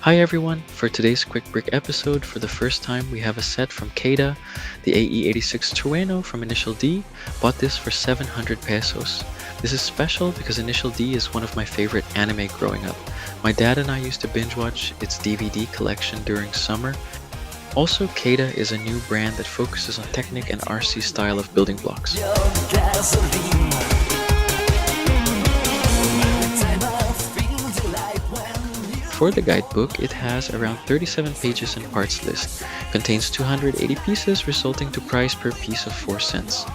Hi everyone, for today's quick brick episode, for the first time we have a set from CADA, the AE86 Trueno from Initial D. Bought this for 700 pesos. This is special because Initial D is one of my favorite anime growing up. My dad and I used to binge watch its DVD collection during summer. Also, CADA is a new brand that focuses on Technic and RC style of building blocks. For the guidebook, it has around 37 pages and parts list, contains 280 pieces resulting to price per piece of 4 cents.